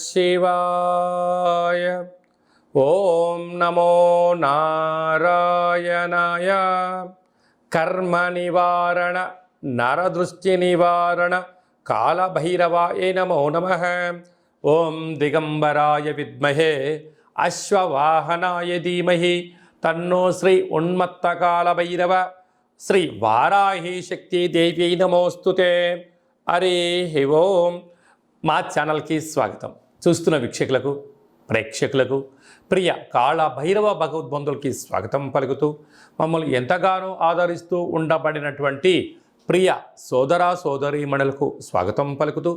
శివాయ. ఓం నమో నారాయణాయ. కర్మ నివారణ నరదృష్టి నివారణ కాళభైరవాయ నమో నమః. ఓం దిగంబరాయ విద్మహే అశ్వవాహనాయ ధీమహి తన్నో శ్రీ ఉన్మత్త కాళభైరవ శ్రీ వారాహి శక్తి దేవ్యై నమోస్తుతే. హరి ఓం. మా ఛానల్కి స్వాగతం. చూస్తున్న వీక్షకులకు, ప్రేక్షకులకు, ప్రియ కాళభైరవ భగవద్బంధులకి స్వాగతం పలుకుతూ, మమ్మల్ని ఎంతగానో ఆదరిస్తూ ఉండబడినటువంటి ప్రియ సోదర సోదరీమణులకు స్వాగతం పలుకుతూ,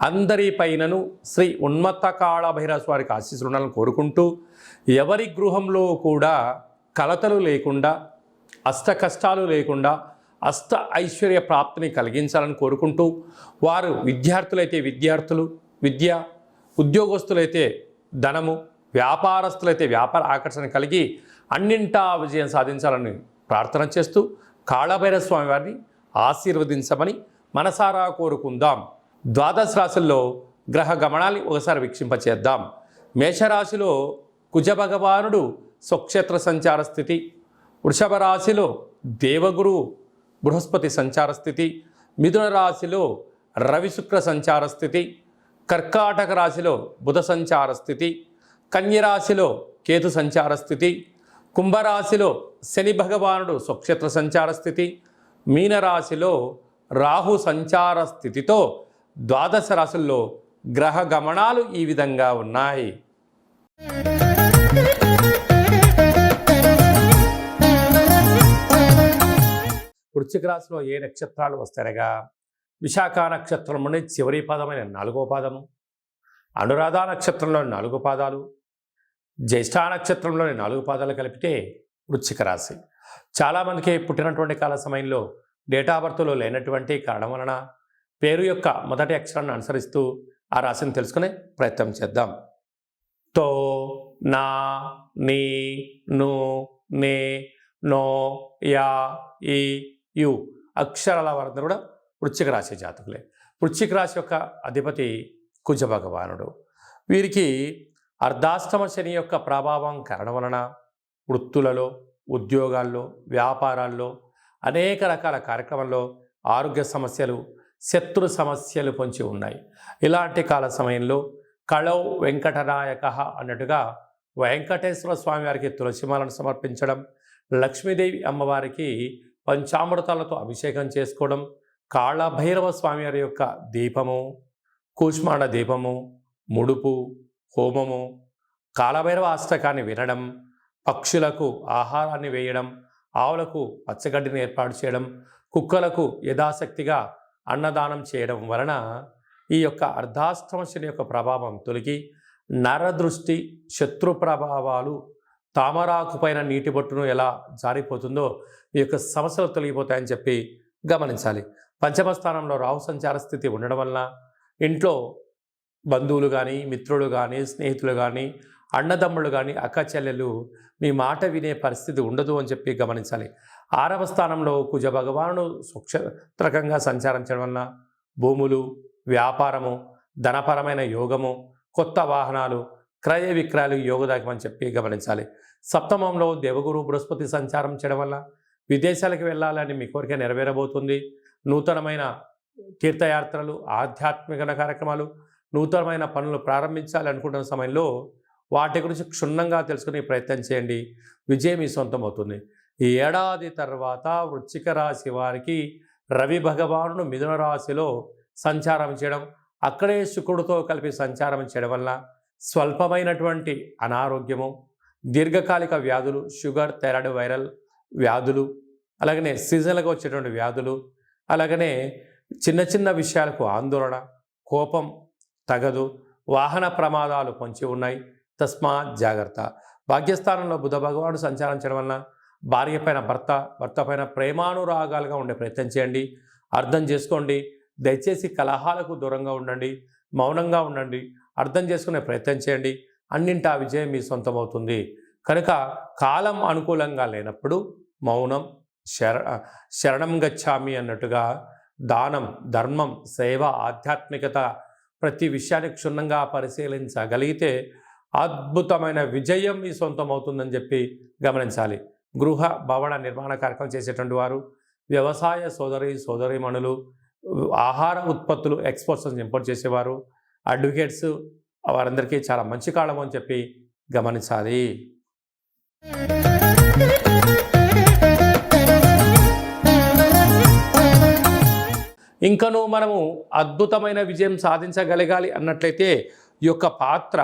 అందరి పైనను శ్రీ ఉన్మత్త కాళభైరవ స్వారికి ఆశీస్సులను కోరుకుంటూ, ఎవరి గృహంలో కూడా కలతలు లేకుండా, అష్ట కష్టాలు లేకుండా అష్ట ఐశ్వర్య ప్రాప్తిని కలిగించాలని కోరుకుంటూ, వారు విద్యార్థులైతే విద్యార్థులు విద్య, ఉద్యోగస్తులైతే ధనము, వ్యాపారస్తులైతే వ్యాపార ఆకర్షణ కలిగి అన్నింటా విజయం సాధించాలని ప్రార్థన చేస్తూ, కాళభైరవ స్వామి వారిని ఆశీర్వదించమని మనసారా కోరుకుందాం. ద్వాదశ రాశుల్లో గ్రహ గమనాన్ని ఒకసారి వీక్షింపచేద్దాం. మేషరాశిలో కుజ భగవానుడు స్వక్షేత్ర సంచార స్థితి, వృషభ రాశిలో దేవగురు బృహస్పతి సంచార స్థితి, మిథున రాశిలో రవి శుక్ర సంచార స్థితి, కర్కాటక రాశిలో బుధ సంచార స్థితి, కన్యరాశిలో కేతు సంచార స్థితి, కుంభరాశిలో శని భగవానుడు స్వక్షేత్ర సంచార స్థితి, మీనరాశిలో రాహు సంచార స్థితితో ద్వాదశ రాశుల్లో గ్రహ గమనాలు ఈ విధంగా ఉన్నాయి. వృశ్చిక రాశిలో ఏ నక్షత్రాలు వస్తాయనగా, విశాఖ నక్షత్రంలోని చివరి పాదమైన 4వ పాదము, అనురాధ నక్షత్రంలోని 4 పాదాలు, జ్యేష్ఠ నక్షత్రంలోని 4 పాదాలు కలిపితే వృశ్చిక రాశి. చాలామందికి పుట్టినటువంటి కాల సమయంలో డేటా బర్త్లో లేనటువంటి కారణం వలన పేరు యొక్క మొదటి అక్షరాన్ని అనుసరిస్తూ ఆ రాశిని తెలుసుకునే ప్రయత్నం చేద్దాం. తో, నా, నీ, ను, నే, నో, యా, ఈ, యు అక్షరాల వారందరూ కూడా వృశ్చిక రాశి జాతకులే. వృశ్చిక రాశి యొక్క అధిపతి కుజ భగవానుడు. వీరికి అర్ధాష్టమ శని యొక్క ప్రభావం కారణం వలన వృత్తులలో, ఉద్యోగాల్లో, వ్యాపారాల్లో, అనేక రకాల కార్యక్రమాల్లో ఆరోగ్య సమస్యలు, శత్రు సమస్యలు పొంచి ఉన్నాయి. ఇలాంటి కాల సమయంలో కళౌ వెంకటనాయక అన్నట్టుగా వెంకటేశ్వర స్వామి వారికి తులసిమాలను సమర్పించడం, లక్ష్మీదేవి అమ్మవారికి పంచామృతాలతో అభిషేకం చేసుకోవడం, కాళభైరవ స్వామి వారి యొక్క దీపము, కూష్మాండ దీపము, ముడుపు, హోమము, కాళభైరవ అష్టకాన్ని వినడం, పక్షులకు ఆహారాన్ని వేయడం, ఆవులకు పచ్చగడ్డిని ఏర్పాటు చేయడం, కుక్కలకు యథాశక్తిగా అన్నదానం చేయడం వలన ఈ యొక్క అర్ధాష్టమ శని యొక్క ప్రభావం తొలగి నరదృష్టి, శత్రు ప్రభావాలు, తామరాకు పైన నీటి బొట్టును ఎలా జారిపోతుందో ఈ యొక్క సమస్యలు తొలగిపోతాయని చెప్పి గమనించాలి. పంచమ స్థానంలో రాహు సంచార స్థితి ఉండడం వలన ఇంట్లో బంధువులు కానీ, మిత్రులు కానీ, స్నేహితులు కానీ, అన్నదమ్ముళ్ళు కానీ, అక్క చెల్లెలు మీ మాట వినే పరిస్థితి ఉండదు అని చెప్పి గమనించాలి. 6వ స్థానంలో కుజ భగవానుడు స్వక్షేత్రకంగా సంచారించడం వలన భూములు, వ్యాపారము, ధనపరమైన యోగము, కొత్త వాహనాలు, క్రయ విక్రయాలు యోగదాయకమని చెప్పి గమనించాలి. సప్తమంలో దేవగురు బృహస్పతి సంచారం చేయడం వల్ల విదేశాలకు వెళ్ళాలని మీ కోరిక నెరవేరబోతుంది. నూతనమైన తీర్థయాత్రలు, ఆధ్యాత్మిక కార్యక్రమాలు, నూతనమైన పనులు ప్రారంభించాలి అనుకుంటున్న సమయంలో వాటి గురించి క్షుణ్ణంగా తెలుసుకునే ప్రయత్నం చేయండి. విజయం మీ సొంతం అవుతుంది. ఈ ఏడాది తర్వాత వృశ్చిక రాశి వారికి రవి భగవానుడు మిథున రాశిలో సంచారం చేయడం, అక్కడే శుక్రుడితో కలిపి సంచారం చేయడం వల్ల స్వల్పమైనటువంటి అనారోగ్యము, దీర్ఘకాలిక వ్యాధులు, షుగర్, థైరాయిడ్, వైరల్ వ్యాధులు, అలాగనే సీజన్లుగా వచ్చేటువంటి వ్యాధులు, అలాగనే చిన్న చిన్న విషయాలకు ఆందోళన, కోపం తగదు, వాహన ప్రమాదాలు పొంచి ఉన్నాయి. తస్మాత్ జాగ్రత్త. భాగ్యస్థానంలో బుధ భగవానుడు సంచారం చేయడం వలన భార్య పైన భర్త పైన ప్రేమానురాగాలుగా ఉండే ప్రయత్నం చేయండి. అర్థం చేసుకోండి. దయచేసి కలహాలకు దూరంగా ఉండండి, మౌనంగా ఉండండి, అర్థం చేసుకునే ప్రయత్నం చేయండి. అన్నింటా విజయం మీ సొంతమవుతుంది. కనుక కాలం అనుకూలంగా లేనప్పుడు మౌనం, శరణం గచ్చామి అన్నట్టుగా దానం, ధర్మం, సేవ, ఆధ్యాత్మికత ప్రతి విషయాన్ని క్షుణ్ణంగా పరిశీలించగలిగితే అద్భుతమైన విజయం మీ సొంతం అవుతుందని చెప్పి గమనించాలి. గృహ భవన నిర్మాణ కార్యక్రమం చేసేటువంటి వారు, వ్యవసాయ సోదరీమణులు, ఆహార ఉత్పత్తులు ఎక్స్పోర్ట్స్ ఇంపోర్ట్ చేసేవారు, అడ్వకేట్స్, వారందరికీ చాలా మంచి కాలం అని చెప్పి గమనించాలి. ఇంకనూ మనము అద్భుతమైన విజయం సాధించగలగాలి అన్నట్లయితే ఈ యొక్క పాత్ర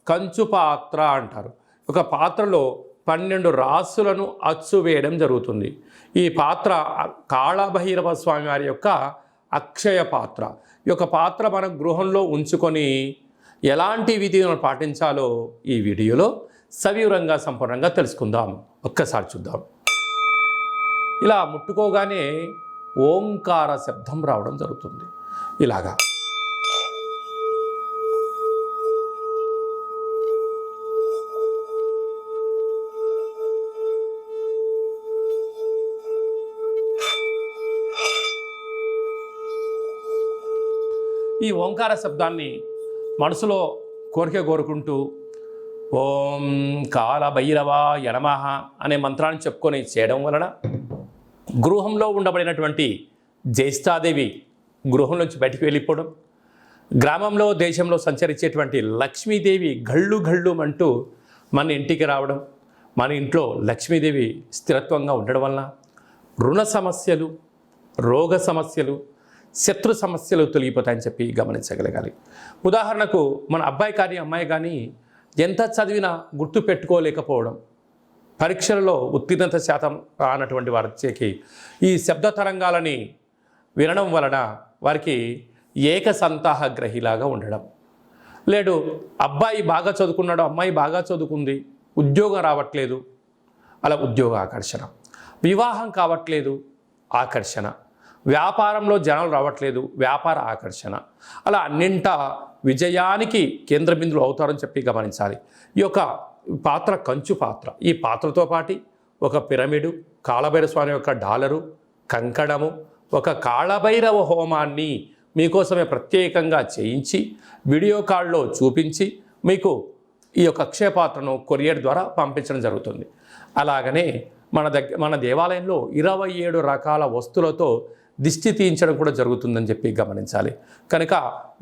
కంచు పాత్ర అంటారు. ఒక పాత్రలో 12 రాసులను అచ్చు వేయడం జరుగుతుంది. ఈ పాత్ర కాళభైరవ స్వామి వారి యొక్క అక్షయ పాత్ర. ఈ యొక్క పాత్ర మనం గృహంలో ఉంచుకొని ఎలాంటి విధిని పాటించాలో ఈ వీడియోలో సవివరంగా సంపూర్ణంగా తెలుసుకుందాం. ఒక్కసారి చూద్దాం. ఇలా ముట్టుకోగానే ఓంకార శబ్దం రావడం జరుగుతుంది. ఇలాగా ఈ ఓంకార శబ్దాన్ని మనసులో కోరుకుంటూ ఓం కాళభైరవాయ నమః అనే మంత్రాన్ని చెప్పుకొని చేయడం వలన గృహంలో ఉండబడినటువంటి జ్యేష్ఠాదేవి గృహం నుంచి బయటికి వెళ్ళిపోవడం, గ్రామంలో దేశంలో సంచరించేటువంటి లక్ష్మీదేవి గళ్ళు అంటూ మన ఇంటికి రావడం, మన ఇంట్లో లక్ష్మీదేవి స్థిరత్వంగా ఉండడం వలన రుణ సమస్యలు, రోగ సమస్యలు, శత్రు సమస్యలు తొలగిపోతాయని చెప్పి గమనించగలగాలి. ఉదాహరణకు మన అబ్బాయి కానీ అమ్మాయి కానీ ఎంత చదివినా గుర్తు పెట్టుకోలేకపోవడం, పరీక్షలలో ఉత్తీర్ణత శాతం రానటువంటి వారికి ఈ శబ్ద తరంగాలని వినడం వలన వారికి ఏకసంతాహ గ్రహిలాగా ఉండడం, లేడు అబ్బాయి బాగా చదువుకున్నాడు, అమ్మాయి బాగా చదువుకుంది, ఉద్యోగం రావట్లేదు, అలా ఉద్యోగ ఆకర్షణ, వివాహం కావట్లేదు ఆకర్షణ, వ్యాపారంలో జనాలు రావట్లేదు వ్యాపార ఆకర్షణ, అలా అన్నింటా విజయానికి కేంద్ర బిందువులు అవుతారని చెప్పి గమనించాలి. ఈ యొక్క పాత్ర కంచు పాత్ర. ఈ పాత్రతో పాటు ఒక పిరమిడు, కాళభైరవ స్వామి యొక్క డాలరు, కంకణము, ఒక కాళభైరవ హోమాన్ని మీకోసమే ప్రత్యేకంగా చేయించి వీడియో కాల్లో చూపించి మీకు ఈ యొక్క అక్షయ పాత్రను కొరియర్ ద్వారా పంపించడం జరుగుతుంది. అలాగనే మన దేవాలయంలో 27 రకాల వస్తువులతో దిష్టి తీయించడం కూడా జరుగుతుందని చెప్పి గమనించాలి. కనుక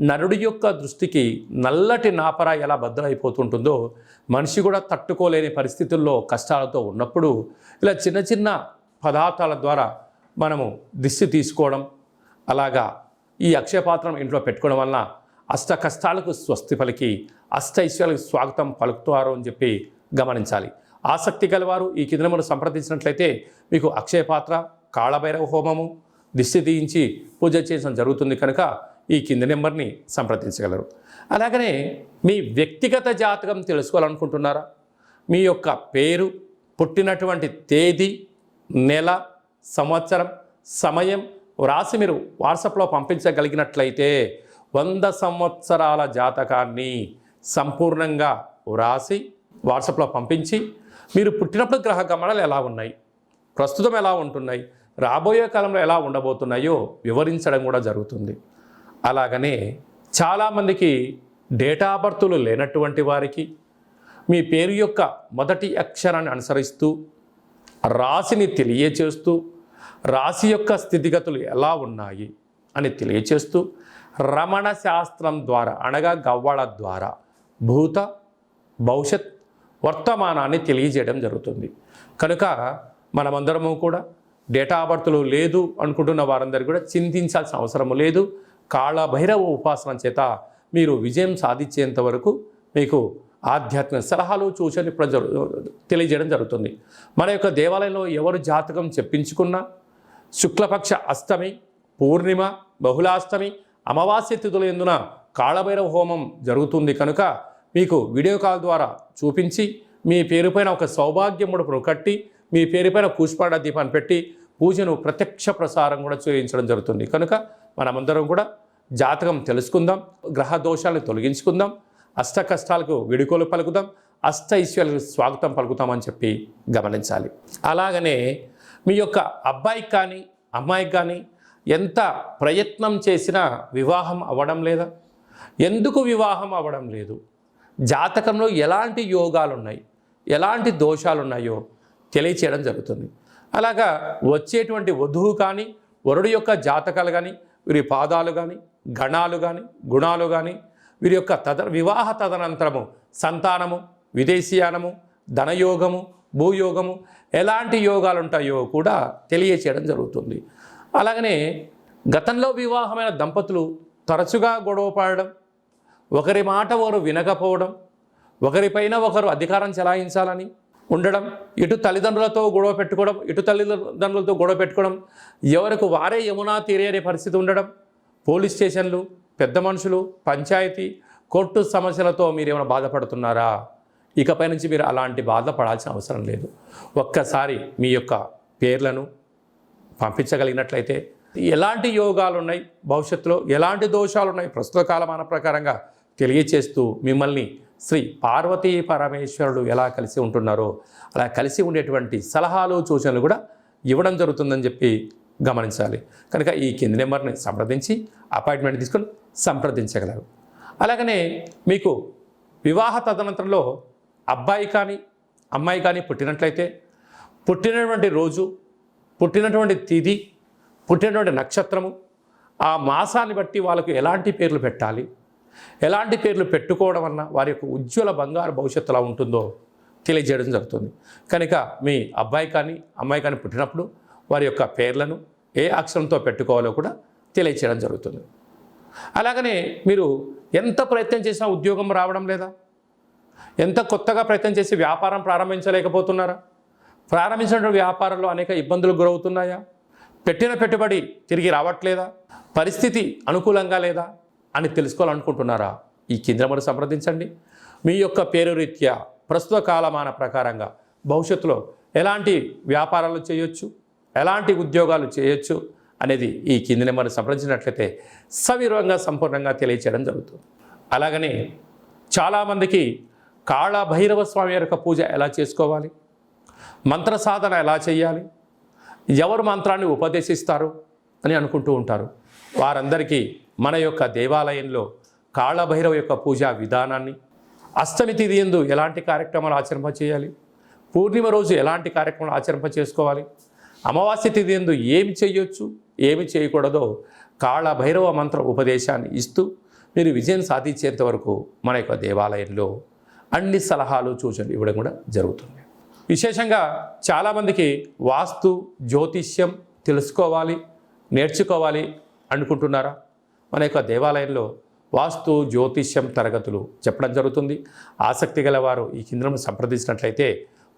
నరుడి యొక్క దృష్టికి నల్లటి నాపర ఎలా బద్దలైపోతుంటుందో మనిషి కూడా తట్టుకోలేని పరిస్థితుల్లో కష్టాలతో ఉన్నప్పుడు ఇలా చిన్న చిన్న పదార్థాల ద్వారా మనము దిష్టి తీసుకోవడం, అలాగా ఈ అక్షయపాత్రం ఇంట్లో పెట్టుకోవడం వలన అష్ట కష్టాలకు స్వస్తి పలికి అష్ట ఐశ్వర్యాలకు స్వాగతం పలుకుతారు అని చెప్పి గమనించాలి. ఆసక్తి గలవారు ఈ కింద మనం సంప్రదించినట్లయితే మీకు అక్షయపాత్ర, కాళభైరవ హోమము, దిష్టి తీయించి పూజ చేయడం జరుగుతుంది. కనుక ఈ కింది నెంబర్ని సంప్రదించగలరు. అలాగనే మీ వ్యక్తిగత జాతకం తెలుసుకోవాలనుకుంటున్నారా? మీ యొక్క పేరు, పుట్టినటువంటి తేదీ, నెల, సంవత్సరం, సమయం వ్రాసి మీరు వాట్సాప్లో పంపించగలిగినట్లయితే 100 సంవత్సరాల జాతకాన్ని సంపూర్ణంగా వ్రాసి వాట్సాప్లో పంపించి మీరు పుట్టినప్పుడు గ్రహ గమనాలు ఎలా ఉన్నాయి, ప్రస్తుతం ఎలా ఉంటున్నాయి, రాబోయే కాలంలో ఎలా ఉండబోతున్నాయో వివరించడం కూడా జరుగుతుంది. అలాగనే చాలామందికి డేటా బర్తులు లేనటువంటి వారికి మీ పేరు యొక్క మొదటి అక్షరాన్ని అనుసరిస్తూ రాశిని తెలియచేస్తూ రాశి యొక్క స్థితిగతులు ఎలా ఉన్నాయి అని తెలియచేస్తూ రమణ శాస్త్రం ద్వారా అనగా గవ్వళ ద్వారా భూత భవిష్యత్ వర్తమానాన్ని తెలియజేయడం జరుగుతుంది. కనుక మనమందరము కూడా డేటా బర్తులు లేదు అనుకుంటున్న వారందరూ కూడా చింతించాల్సిన అవసరం లేదు. కాళభైరవ ఉపాసన చేత మీరు విజయం సాధించేంత వరకు మీకు ఆధ్యాత్మిక సలహాలు సూచనలు తెలియజేయడం జరుగుతుంది. మన యొక్క దేవాలయంలో ఎవరు జాతకం చెప్పించుకున్నా శుక్లపక్ష అష్టమి, పూర్ణిమ, బహుళాష్టమి, అమావాస్య తిథుల యందున కాళభైరవ హోమం జరుగుతుంది. కనుక మీకు వీడియో కాల్ ద్వారా చూపించి మీ పేరుపైన ఒక సౌభాగ్య ముడుపును కట్టి మీ పేరుపైన పుష్పాడ దీపాన్ని పెట్టి పూజను ప్రత్యక్ష ప్రసారం కూడా చేయించడం జరుగుతుంది. కనుక మనమందరం కూడా జాతకం తెలుసుకుందాం, గ్రహ దోషాలను తొలగించుకుందాం, అష్ట కష్టాలకు విడుకోలు పలుకుదాం, అష్ట ఐశ్వర్యాలకు స్వాగతం పలుకుతామని చెప్పి గమనించాలి. అలాగనే మీ యొక్క అబ్బాయికి కానీ అమ్మాయికి కానీ ఎంత ప్రయత్నం చేసినా వివాహం అవ్వడం లేదా, ఎందుకు వివాహం అవ్వడం లేదు, జాతకంలో ఎలాంటి యోగాలు ఉన్నాయి, ఎలాంటి దోషాలు ఉన్నాయో తెలియచేయడం జరుగుతుంది. అలాగా వచ్చేటువంటి వధువు కానీ, వరుడు యొక్క జాతకాలు కానీ, వీరి పాదాలు కానీ, గణాలు కానీ, గుణాలు కానీ, వీరి యొక్క వివాహ తదనంతరము సంతానము, విదేశీయానము, ధనయోగము, భూయోగము, ఎలాంటి యోగాలు ఉంటాయో కూడా తెలియచేయడం జరుగుతుంది. అలాగనే గతంలో వివాహమైన దంపతులు తరచుగా గొడవ పడడం, ఒకరి మాట ఒకరు వినకపోవడం, ఒకరిపైన ఒకరు అధికారం చెలాయించాలని ఉండడం, ఇటు తల్లిదండ్రులతో గొడవ పెట్టుకోవడం, ఇటు తల్లిదండ్రులతో గొడవ పెట్టుకోవడం, ఎవరికి వారే యమునా తీరే అనే పరిస్థితి ఉండడం, పోలీస్ స్టేషన్లు, పెద్ద మనుషులు, పంచాయతీ, కోర్టు సమస్యలతో మీరు ఏమైనా బాధపడుతున్నారా? ఇకపై నుంచి మీరు అలాంటి బాధపడాల్సిన అవసరం లేదు. ఒక్కసారి మీ యొక్క పేర్లను పంపించగలిగినట్లయితే ఎలాంటి యోగాలు ఉన్నాయి, భవిష్యత్తులో ఎలాంటి దోషాలు ఉన్నాయి, ప్రస్తుత కాలమాన ప్రకారంగా తెలియచేస్తూ మిమ్మల్ని శ్రీ పార్వతీ పరమేశ్వరుడు ఎలా కలిసి ఉంటున్నారో అలా కలిసి ఉండేటువంటి సలహాలు సూచనలు కూడా ఇవ్వడం జరుగుతుందని చెప్పి గమనించాలి. కనుక ఈ కింది నెంబర్ని సంప్రదించి అపాయింట్మెంట్ తీసుకొని సంప్రదించగలరు. అలాగనే మీకు వివాహ తదనంతరంలో అబ్బాయి కానీ అమ్మాయి కానీ పుట్టినట్లయితే పుట్టినటువంటి రోజు, పుట్టినటువంటి తిథి, పుట్టినటువంటి నక్షత్రము, ఆ మాసాన్ని బట్టి వాళ్ళకు ఎలాంటి పేర్లు పెట్టాలి, ఎలాంటి పేర్లు పెట్టుకోవడం వలన వారి యొక్క ఉజ్వల బంగారు భవిష్యత్తు ఎలా ఉంటుందో తెలియజేయడం జరుగుతుంది. కనుక మీ అబ్బాయి కానీ అమ్మాయి కానీ పుట్టినప్పుడు వారి యొక్క పేర్లను ఏ అక్షరంతో పెట్టుకోవాలో కూడా తెలియచేయడం జరుగుతుంది. అలాగనే మీరు ఎంత ప్రయత్నం చేసినా ఉద్యోగం రావడం లేదా? ఎంత కొత్తగా ప్రయత్నం చేసి వ్యాపారం ప్రారంభించలేకపోతున్నారా? ప్రారంభించిన వ్యాపారంలో అనేక ఇబ్బందులు గురవుతున్నాయా? పెట్టిన పెట్టుబడి తిరిగి రావట్లేదా? పరిస్థితి అనుకూలంగా లేదా అని తెలుసుకోవాలనుకుంటున్నారా? ఈ కింద నెంబర్ సంప్రదించండి. మీ యొక్క పేరు రీత్యా ప్రస్తుత కాలమాన ప్రకారంగా భవిష్యత్తులో ఎలాంటి వ్యాపారాలు చేయొచ్చు, ఎలాంటి ఉద్యోగాలు చేయొచ్చు అనేది ఈ కింది నెంబర్ని సంప్రదించినట్లయితే సవివరంగా సంపూర్ణంగా తెలియచేయడం జరుగుతుంది. అలాగనే చాలామందికి కాళభైరవ స్వామి యొక్క పూజ ఎలా చేసుకోవాలి, మంత్ర సాధన ఎలా చేయాలి, ఎవరు మంత్రాన్ని ఉపదేశిస్తారు అని అనుకుంటూ ఉంటారు. వారందరికీ మన యొక్క దేవాలయంలో కాళభైరవ యొక్క పూజా విధానాన్ని, అష్టమి తిథి యందు ఎలాంటి కార్యక్రమాలు ఆచరింప చేయాలి, పూర్ణిమ రోజు ఎలాంటి కార్యక్రమాలు ఆచరింప చేసుకోవాలి, అమావాస్య తిథి యందు ఏమి చేయొచ్చు, ఏమి చేయకూడదో కాళభైరవ మంత్ర ఉపదేశాన్ని ఇస్తూ మీరు విజయం సాధించేంత వరకు మన యొక్క దేవాలయంలో అన్ని సలహాలు సూచనలు ఇవ్వడం కూడా జరుగుతుంది. విశేషంగా చాలామందికి వాస్తు జ్యోతిష్యం తెలుసుకోవాలి, నేర్చుకోవాలి అనుకుంటున్నారా? మన యొక్క దేవాలయంలో వాస్తు జ్యోతిష్యం తరగతులు చెప్పడం జరుగుతుంది. ఆసక్తి గలవారు ఈ కింద సంప్రదించినట్లయితే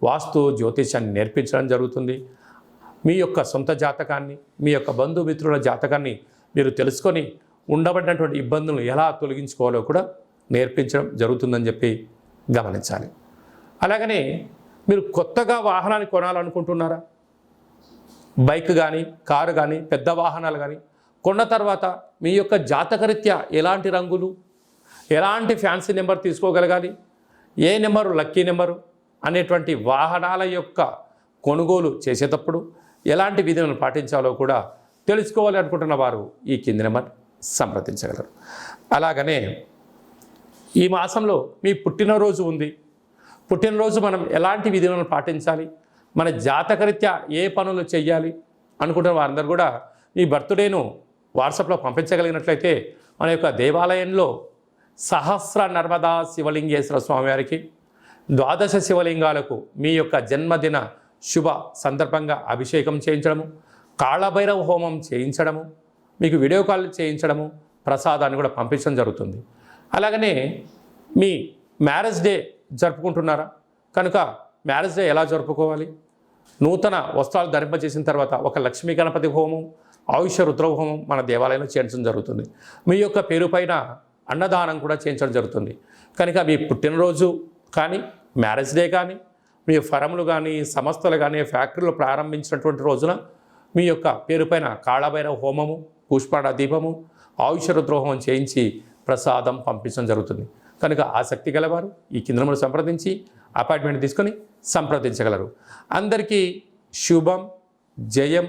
వాస్తు జ్యోతిష్యాన్ని నేర్పించడం జరుగుతుంది. మీ యొక్క సొంత జాతకాన్ని, మీ యొక్క బంధుమిత్రుల జాతకాన్ని మీరు తెలుసుకొని ఉండబడినటువంటి ఇబ్బందులను ఎలా తొలగించుకోవాలో కూడా నేర్పించడం జరుగుతుందని చెప్పి గమనించాలి. అలాగనే మీరు కొత్తగా వాహనాన్ని కొనాలనుకుంటున్నారా? బైక్ కానీ, కారు కానీ, పెద్ద వాహనాలు కానీ కొన్న తర్వాత మీ యొక్క జాతకరీత్యా ఎలాంటి రంగులు, ఎలాంటి ఫ్యాన్సీ నెంబర్ తీసుకోగలగాలి, ఏ నెంబరు లక్కీ నెంబరు అనేటువంటి వాహనాల యొక్క కొనుగోలు చేసేటప్పుడు ఎలాంటి విధులను పాటించాలో కూడా తెలుసుకోవాలి అనుకుంటున్న వారు ఈ కింది నెంబర్ సంప్రదించగలరు. అలాగనే ఈ మాసంలో మీ పుట్టినరోజు ఉంది. పుట్టినరోజు మనం ఎలాంటి విధులను పాటించాలి, మన జాతకరీత్యా ఏ పనులు చేయాలి అనుకుంటున్న వారందరూ కూడా ఈ బర్త్డేను వాట్సాప్లో పంపించగలిగినట్లయితే మన యొక్క దేవాలయంలో సహస్ర నర్మదా శివలింగేశ్వర స్వామివారికి 12 శివలింగాలకు మీ యొక్క జన్మదిన శుభ సందర్భంగా అభిషేకం చేయించడము, కాళభైరవ హోమం చేయించడము, మీకు వీడియో కాల్ చేయించడము, ప్రసాదాన్ని కూడా పంపించడం జరుగుతుంది. అలాగనే మీ మ్యారేజ్ డే జరుపుకుంటున్నారా? కనుక మ్యారేజ్ డే ఎలా జరుపుకోవాలి? నూతన వస్త్రాలు ధరింపజేసిన తర్వాత ఒక లక్ష్మీ గణపతి హోమం, ఆయుష రుద్ర హోమం మన దేవాలయంలో చేయించడం జరుగుతుంది. మీ యొక్క పేరు పైన అన్నదానం కూడా చేయించడం జరుగుతుంది. కనుక మీ పుట్టినరోజు కానీ, మ్యారేజ్ డే కానీ, మీ ఫరములు కానీ, సంస్థలు కానీ, ఫ్యాక్టరీలు ప్రారంభించినటువంటి రోజున మీ యొక్క పేరు పైన కాళభైరవ హోమము, పుష్పాడ దీపము, ఆయుష రుద్ర హోమం చేయించి ప్రసాదం పంపించడం జరుగుతుంది. కనుక ఆసక్తి గలవారు ఈ కింద సంప్రదించి అపాయింట్మెంట్ తీసుకొని సంప్రదించగలరు. అందరికీ శుభం, జయం,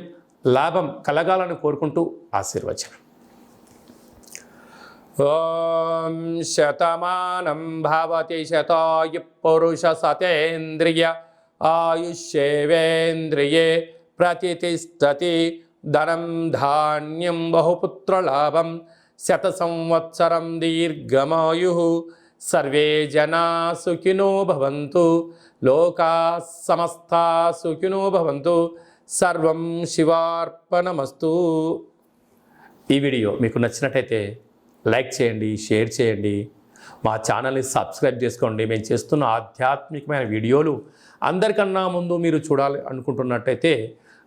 లాభం కలగాలని కోరుకుంటూ ఆశీర్వచనం. ఓం శతమానం భవతి శతాయు పురుష సతేంద్రియ ఆయుష్యేవేంద్రియే ప్రతిష్టతి ధనం ధాన్యం బహుపుత్రలాభం శత సంవత్సరం దీర్ఘమాయు సర్వే జనా సుఖినో భవంతు లోకా సమస్తా సుఖినో భవంతు సర్వం శివార్పణమస్తు. ఈ వీడియో మీకు నచ్చినట్టయితే లైక్ చేయండి, షేర్ చేయండి, మా ఛానల్ని సబ్స్క్రైబ్ చేసుకోండి. మేము చేస్తున్న ఆధ్యాత్మికమైన వీడియోలు అందరికన్నా ముందు మీరు చూడాలి అనుకుంటున్నట్టయితే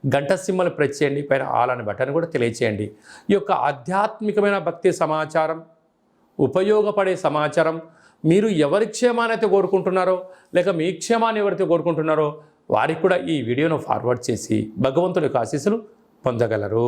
గంట సింబల్ ప్రెస్ చేయండి, పైన ఆల్ అనే బటన్ కూడా తెలియచేయండి. ఈ యొక్క ఆధ్యాత్మికమైన భక్తి సమాచారం, ఉపయోగపడే సమాచారం మీరు ఎవరి క్షేమాన్ని అయితే కోరుకుంటున్నారో లేక మీ క్షేమాన్ని ఎవరైతే కోరుకుంటున్నారో వారికి కూడా ఈ వీడియోను ఫార్వర్డ్ చేసి భగవంతుడి యొక్క ఆశీస్సులు పొందగలరు.